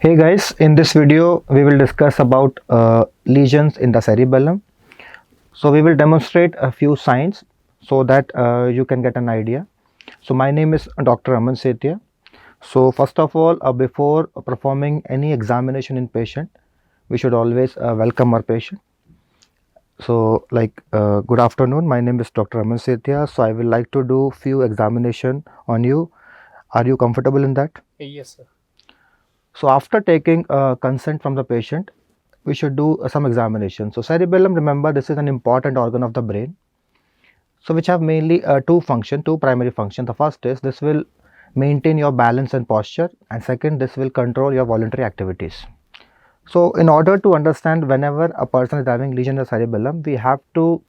Hey guys, in this video we will discuss about lesions in the cerebellum. So we will demonstrate a few signs so that you can get an idea. So my name is Dr. Aman Setia. So first of all, before performing any examination in patient, we should always welcome our patient. So good afternoon, my name is Dr. Aman Setia. So I will like to do few examination on you. Are you comfortable in that? Yes, sir. So after taking consent from the patient, we should do some examination. So cerebellum, remember, this is an important organ of the brain. So which have mainly two primary functions. The first is this will maintain your balance and posture, and second, this will control your voluntary activities. So in order to understand whenever a person is having lesion in the cerebellum, we have to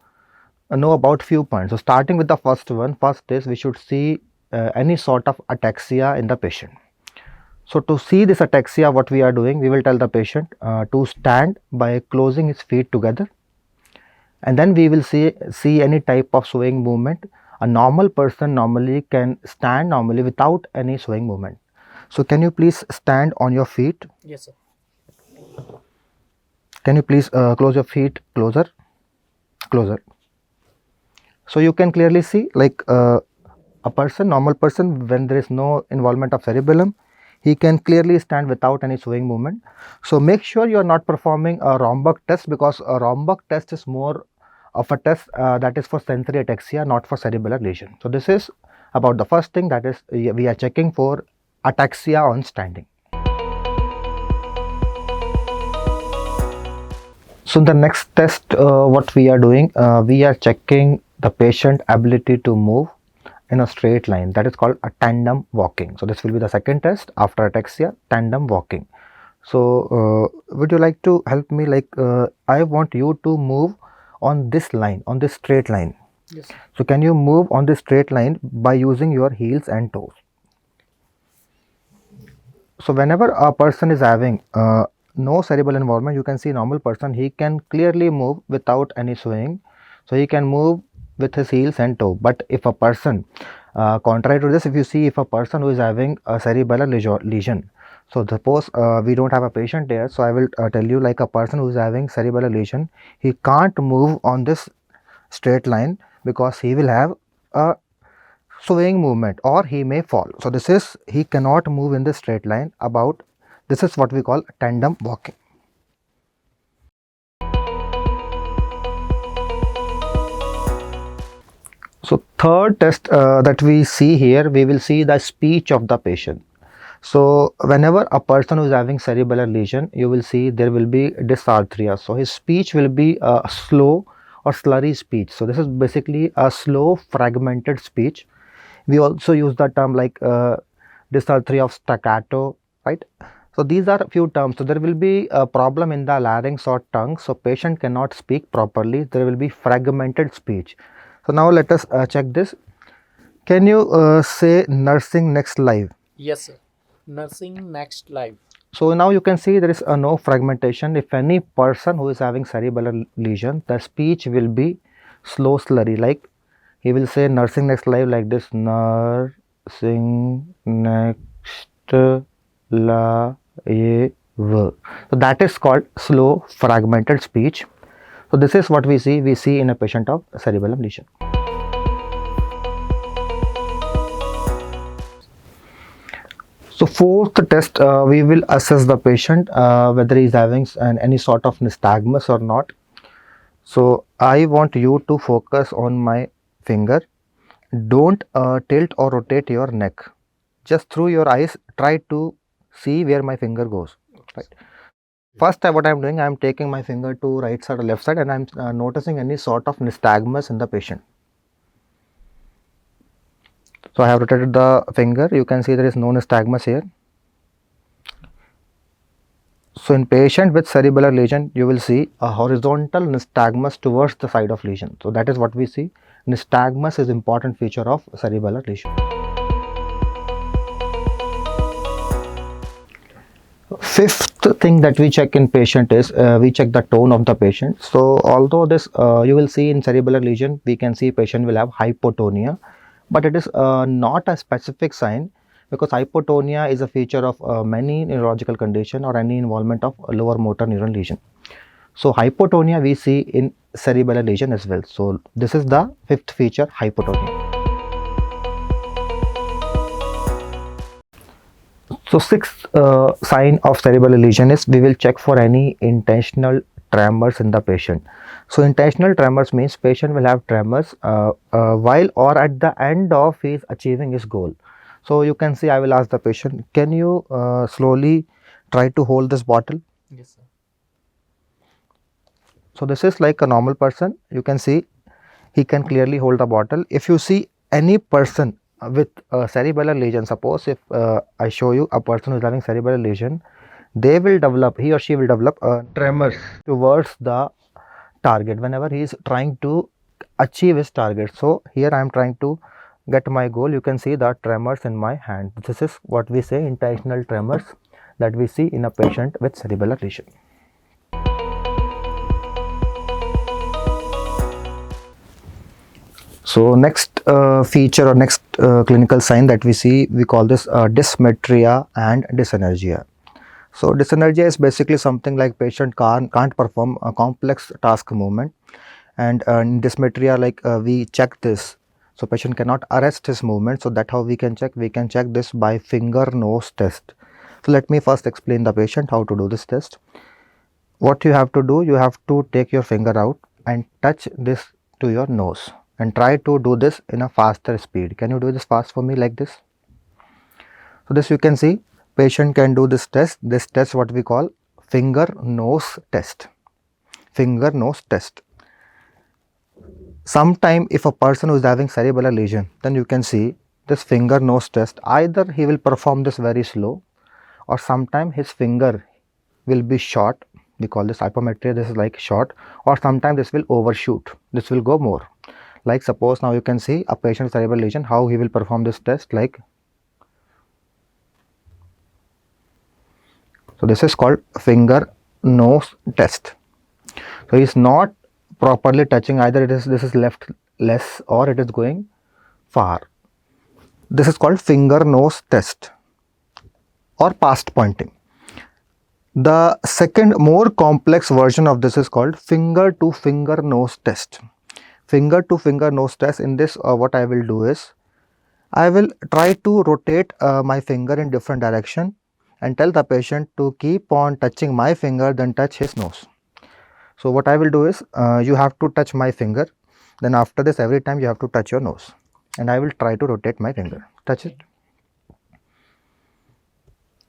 know about few points. So starting with the first one, first is we should see any sort of ataxia in the patient. So to see this ataxia, what we are doing, we will tell the patient to stand by closing his feet together, and then we will see any type of swaying movement. A normal person normally can stand normally without any swaying movement. So can you please stand on your feet? Yes, sir. Can you please close your feet closer? So you can clearly see a person, normal person, when there is no involvement of cerebellum, he can clearly stand without any swaying movement. So make sure you are not performing a Romberg test, because a Romberg test is more of a test that is for sensory ataxia, not for cerebellar lesion. So this is about the first thing, that is we are checking for ataxia on standing. So the next test what we are doing, we are checking the patient ability to move in a straight line. That is called a tandem walking. So this will be the second test after ataxia, tandem walking. So would you like to help me? I want you to move on this line, on this straight line. Yes. So can you move on this straight line by using your heels and toes? So whenever a person is having no cerebral involvement, you can see normal person, he can clearly move without any swaying. So he can move with his heels and toe. But if a person, contrary to this, if you see, if a person who is having a cerebellar lesion, so suppose we don't have a patient there, so I will tell you, like a person who is having cerebellar lesion, he can't move on this straight line because he will have a swaying movement or he may fall. So this is, he cannot move in this straight line. About this is what we call tandem walking. So third test that we see here, we will see the speech of the patient. So whenever a person who is having cerebellar lesion, you will see there will be dysarthria. So his speech will be a slow or slurry speech. So this is basically a slow fragmented speech. We also use the term like dysarthria of staccato, right? So these are a few terms. So there will be a problem in the larynx or tongue. So patient cannot speak properly. There will be fragmented speech. So now let us check this. Can you say nursing next live? Yes, sir. Nursing next live. So now you can see there is no fragmentation. If any person who is having cerebellar lesion, the speech will be slow slurry, like he will say nursing next live like this, nursing next live. So that is called slow fragmented speech. So this is what we see in a patient of cerebellum lesion. So fourth test, we will assess the patient whether he is having any sort of nystagmus or not. So I want you to focus on my finger. Don't tilt or rotate your neck. Just through your eyes, try to see where my finger goes. Right. First, what I am doing, I am taking my finger to right side or left side, and I am noticing any sort of nystagmus in the patient. So I have rotated the finger. You can see there is no nystagmus here. So in patient with cerebellar lesion, you will see a horizontal nystagmus towards the side of lesion. So that is what we see. Nystagmus is important feature of cerebellar lesion. Fifth thing that we check in patient is we check the tone of the patient. So although this you will see in cerebellar lesion, we can see patient will have hypotonia, but it is not a specific sign. because hypotonia is a feature of many neurological condition or any involvement of lower motor neuron lesion. So hypotonia we see in cerebellar lesion as well. So this is the fifth feature, hypotonia. So sixth sign of cerebellar lesion is we will check for any intentional tremors in the patient. So intentional tremors means patient will have tremors while or at the end of his achieving his goal. So you can see I will ask the patient, can you slowly try to hold this bottle? Yes, sir. So this is like a normal person. You can see he can clearly hold the bottle. If you see any person with a cerebellar lesion, suppose if I show you a person who is having cerebellar lesion, they will develop, he or she will develop tremors towards the target whenever he is trying to achieve his target. So here I am trying to get my goal. You can see the tremors in my hand. This is what we say intentional tremors that we see in a patient with cerebellar lesion. So next feature or next clinical sign that we see, we call this dysmetria and dysenergia. So dysenergia is basically something like patient can't perform a complex task movement, and in dysmetria, like we check this. So patient cannot arrest his movement. So that how we can check. We can check this by finger nose test. So let me first explain the patient how to do this test. What you have to do, you have to take your finger out and touch this to your nose and try to do this in a faster speed. Can you do this fast for me like this? So this you can see patient can do this test. This test what we call finger nose test. Finger nose test. Sometime if a person who is having cerebellar lesion, then you can see this finger nose test, either he will perform this very slow, or sometime his finger will be short. We call this hypometria. This is like short, or sometimes this will overshoot. This will go more. Like suppose now you can see a patient with cerebral lesion, how he will perform this test like. So this is called finger nose test. So he is not properly touching, either this is left less or it is going far. This is called finger nose test or past pointing. The second more complex version of this is called finger to finger nose test. Finger to finger nose test. In this what I will do is I will try to rotate my finger in different direction and tell the patient to keep on touching my finger, then touch his nose. So what I will do is you have to touch my finger, then after this every time you have to touch your nose, and I will try to rotate my finger. Touch it.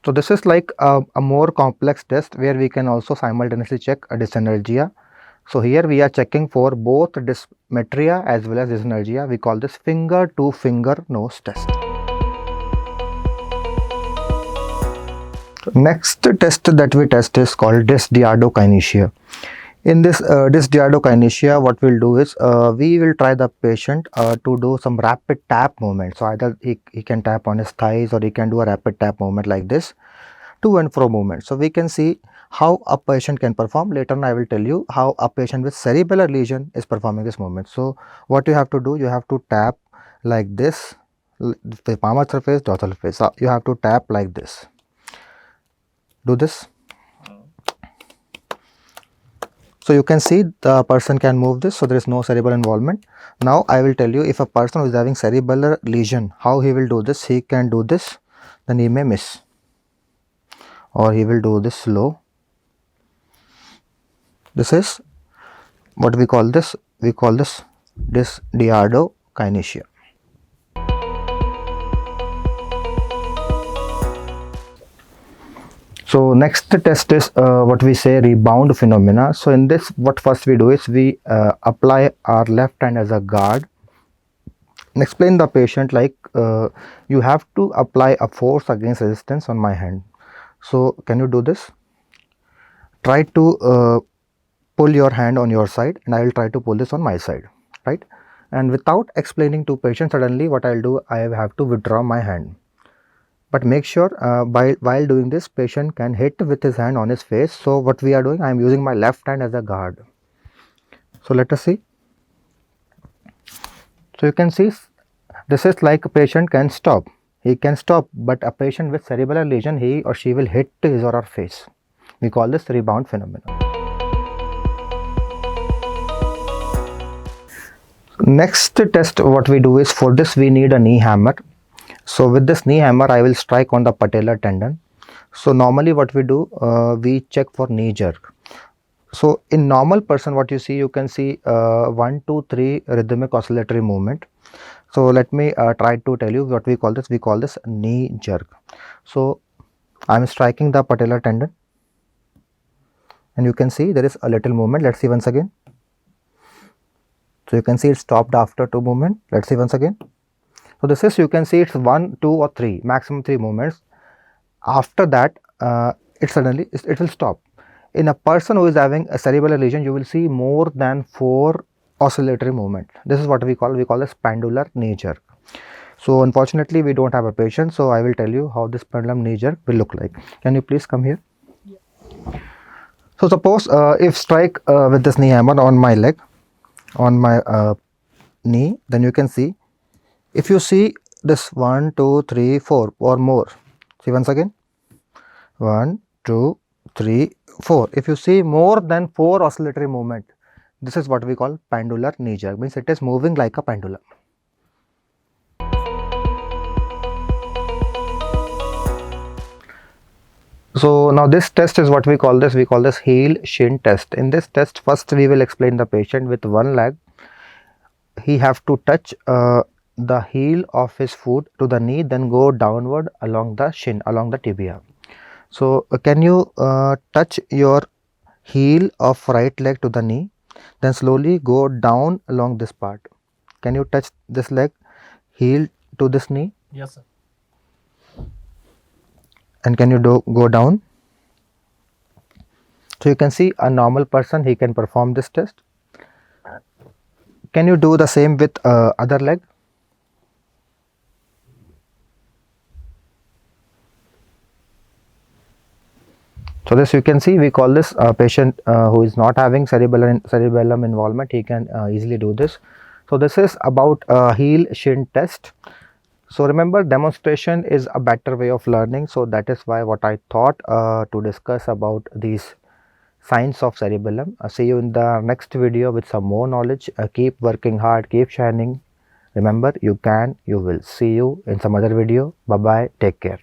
So this is like a more complex test where we can also simultaneously check a dysenergia. So here we are checking for both dysmetria as well as dysenergia. We call this finger to finger nose test. Next test that we test is called Diadokinacea. In this Diadokinacea, what we'll do is we will try the patient to do some rapid tap movement. So either he can tap on his thighs, or he can do a rapid tap movement like this, to and fro movement. So we can see how a patient can perform. Later on I will tell you how a patient with cerebellar lesion is performing this movement. So what you have to do, you have to tap like this, the palmar surface, dorsal surface. So you have to tap like this. Do this. So you can see the person can move this, so there is no cerebral involvement. Now I will tell you, if a person who is having cerebellar lesion, how he will do this. He can do this, then he may miss, or he will do this slow. This is what we call this. We call this Diadokinacea. So next test is what we say rebound phenomena. So in this, what first we do is we apply our left hand as a guard and explain the patient like you have to apply a force against resistance on my hand. So can you do this? Try to pull your hand on your side, and I will try to pull this on my side, right? And without explaining to patient, suddenly what I will do, I have to withdraw my hand. But make sure while doing this, patient can hit with his hand on his face. So what we are doing, I am using my left hand as a guard. So let us see. So you can see this is like a patient can stop. he can stop, but a patient with cerebellar lesion, he or she will hit his or her face. We call this rebound phenomenon. Next test what we do is, for this we need a knee hammer. So with this knee hammer I will strike on the patellar tendon. So normally what we do, we check for knee jerk. So in normal person, what you see, you can see 1, 2, 3 rhythmic oscillatory movement. So let me try to tell you what we call this. We call this knee jerk. So I am striking the patellar tendon, and you can see there is a little movement. Let's see once again. So you can see it stopped after 2 movements. Let's see once again. So this is, you can see it's 1, 2 or 3, maximum 3 movements. After that, it will stop. In a person who is having a cerebellar lesion, you will see more than 4 oscillatory movement. This is what we call this pendular knee jerk. So unfortunately we don't have a patient, so I will tell you how this pendulum knee jerk will look like. Can you please come here? Yeah. So suppose if strike with this knee hammer on my leg, on my knee, then you can see, if you see this 1, 2, 3, 4 or more, see once again, 1, 2, 3, 4. If you see more than 4 oscillatory movement, this is what we call pendular knee jerk, means it is moving like a pendulum. So now this test is what we call this heel shin test. In this test, first we will explain the patient with one leg. He have to touch the heel of his foot to the knee, then go downward along the shin, along the tibia. So can you touch your heel of right leg to the knee, then slowly go down along this part. Can you touch this leg, heel to this knee? Yes, sir. And can you go down? So you can see a normal person, he can perform this test. Can you do the same with other leg? So this you can see, we call this patient who is not having cerebellum involvement, he can easily do this. So this is about heel shin test. So remember, demonstration is a better way of learning. So that is why what I thought to discuss about these signs of cerebellum. See you in the next video with some more knowledge. Keep working hard, keep shining. Remember, you can, you will. See you in some other video. Bye bye. Take care.